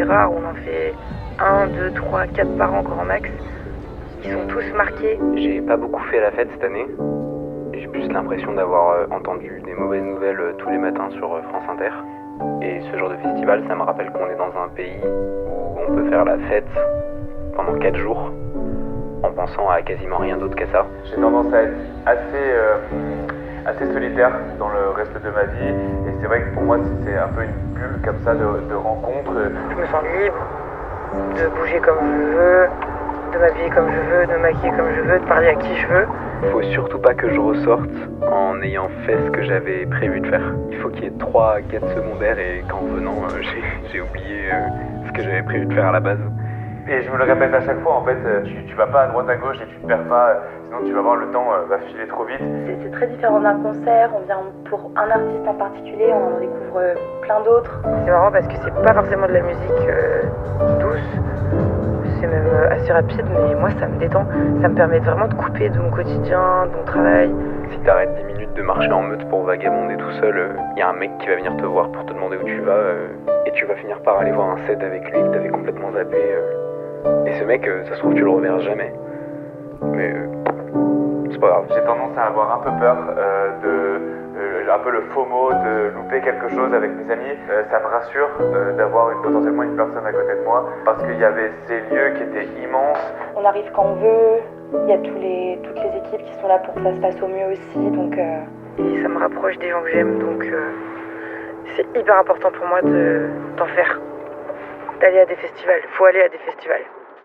rare, on en fait 1, 2, 3, 4 par an grand max. Ils sont tous marqués. J'ai pas beaucoup fait la fête cette année. J'ai plus l'impression d'avoir entendu des mauvaises nouvelles tous les matins sur France Inter. Et ce genre de festival, ça me rappelle qu'on est dans un pays où on peut faire la fête pendant 4 jours en pensant à quasiment rien d'autre qu'à ça. J'ai tendance à être assez solitaire dans le reste de ma vie. Et c'est vrai que pour moi, c'est un peu une bulle comme ça de rencontres. Je me sens libre de bouger comme je veux, de m'habiller comme je veux, de me maquiller comme je veux, de parler à qui je veux. Faut surtout pas que je ressorte en ayant fait ce que j'avais prévu de faire. Il faut qu'il y ait 3 quêtes secondaires et qu'en venant, j'ai oublié ce que j'avais prévu de faire à la base. Et je me le répète à chaque fois, en fait, tu vas pas à droite à gauche et tu te perds pas, sinon tu vas voir le temps va filer trop vite. C'est très différent d'un concert, on vient pour un artiste en particulier, on en découvre plein d'autres. C'est marrant parce que c'est pas forcément de la musique douce, c'est même assez rapide, mais moi ça me détend. Ça me permet vraiment de couper de mon quotidien, de mon travail. Si t'arrêtes 10 minutes de marcher en meute pour vagabonder tout seul, y a un mec qui va venir te voir pour te demander où tu vas, et tu vas finir par aller voir un set avec lui que t'avais complètement zappé. Et ce mec, ça se trouve, tu le reverras jamais. Mais c'est pas grave. J'ai tendance à avoir un peu peur un peu le FOMO de louper quelque chose avec mes amis. Ça me rassure d'avoir potentiellement une personne à côté de moi parce qu'il y avait ces lieux qui étaient immenses. On arrive quand on veut, il y a toutes les équipes qui sont là pour que ça se passe au mieux aussi. Donc, Et ça me rapproche des gens que j'aime, donc c'est hyper important pour moi d'en faire, d'aller à des festivals. Faut aller à des festivals.